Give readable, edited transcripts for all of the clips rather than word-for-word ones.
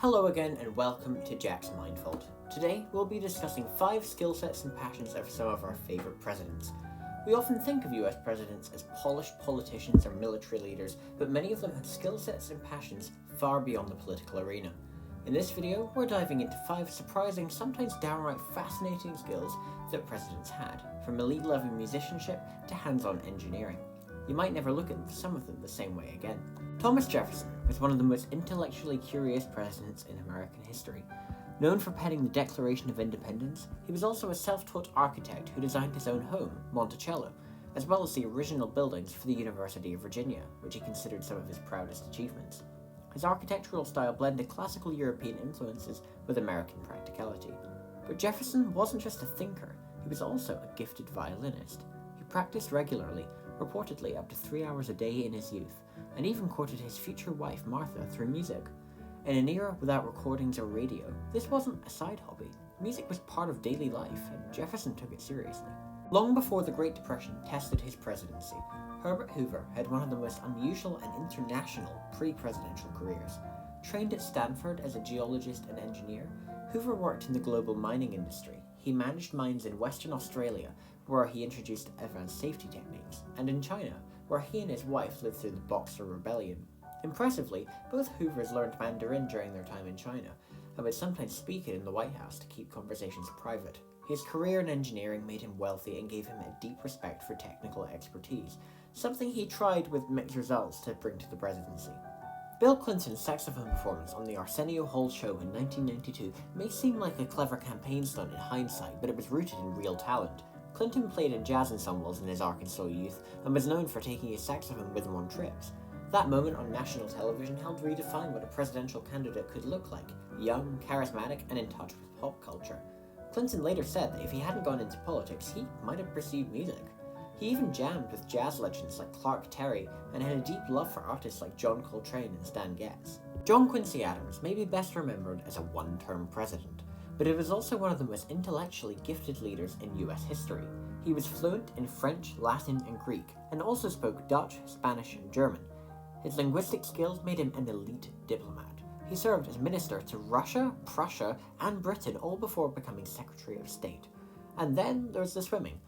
Hello again and welcome to Jack's Mindfold. Today we'll be discussing 5 skill sets and passions of some of our favourite presidents. We often think of US presidents as polished politicians or military leaders, but many of them have skill sets and passions far beyond the political arena. In this video, we're diving into 5 surprising, sometimes downright fascinating skills that presidents had, from elite level musicianship to hands-on engineering. You might never look at some of them the same way again. Thomas Jefferson was one of the most intellectually curious presidents in American history. Known for penning the Declaration of Independence, he was also a self-taught architect who designed his own home, Monticello, as well as the original buildings for the University of Virginia, which he considered some of his proudest achievements. His architectural style blended classical European influences with American practicality. But Jefferson wasn't just a thinker, he was also a gifted violinist. He practiced regularly, reportedly up to 3 hours a day in his youth, and even courted his future wife Martha through music. In an era without recordings or radio, this wasn't a side hobby. Music was part of daily life, and Jefferson took it seriously. Long before the Great Depression tested his presidency, Herbert Hoover had one of the most unusual and international pre-presidential careers. Trained at Stanford as a geologist and engineer, Hoover worked in the global mining industry. He managed mines in Western Australia, where he introduced advanced safety techniques, and in China, where he and his wife lived through the Boxer Rebellion. Impressively, both Hoovers learned Mandarin during their time in China, and would sometimes speak it in the White House to keep conversations private. His career in engineering made him wealthy and gave him a deep respect for technical expertise, something he tried with mixed results to bring to the presidency. Bill Clinton's saxophone performance on the Arsenio Hall show in 1992 may seem like a clever campaign stunt in hindsight, but it was rooted in real talent. Clinton played in jazz ensembles in his Arkansas youth and was known for taking his saxophone with him on trips. That moment on national television helped redefine what a presidential candidate could look like: young, charismatic, and in touch with pop culture. Clinton later said that if he hadn't gone into politics, he might have pursued music. He even jammed with jazz legends like Clark Terry and had a deep love for artists like John Coltrane and Stan Getz. John Quincy Adams may be best remembered as a one-term president, but he was also one of the most intellectually gifted leaders in US history. He was fluent in French, Latin, and Greek, and also spoke Dutch, Spanish, and German. His linguistic skills made him an elite diplomat. He served as minister to Russia, Prussia, and Britain, all before becoming Secretary of State. And then there's the swimming.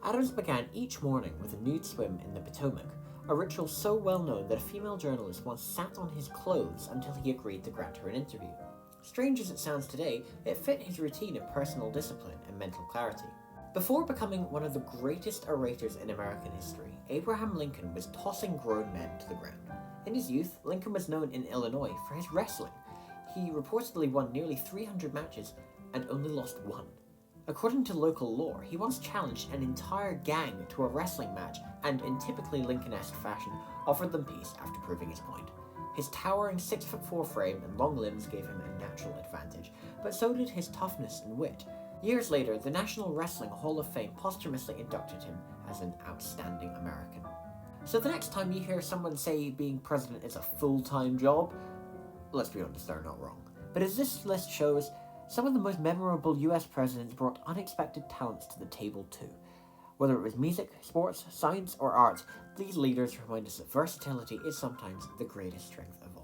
Adams began each morning with a nude swim in the Potomac, a ritual so well known that a female journalist once sat on his clothes until he agreed to grant her an interview. Strange as it sounds today, it fit his routine of personal discipline and mental clarity. Before becoming one of the greatest orators in American history, Abraham Lincoln was tossing grown men to the ground. In his youth, Lincoln was known in Illinois for his wrestling. He reportedly won nearly 300 matches and only lost one. According to local lore, he once challenged an entire gang to a wrestling match and, in typically Lincoln-esque fashion, offered them peace after proving his point. His towering 6'4" frame and long limbs gave him a natural advantage, but so did his toughness and wit. Years later, the National Wrestling Hall of Fame posthumously inducted him as an outstanding American. So the next time you hear someone say being president is a full-time job, let's be honest, they're not wrong. But as this list shows, some of the most memorable US presidents brought unexpected talents to the table too. Whether it was music, sports, science, or arts, these leaders remind us that versatility is sometimes the greatest strength of all.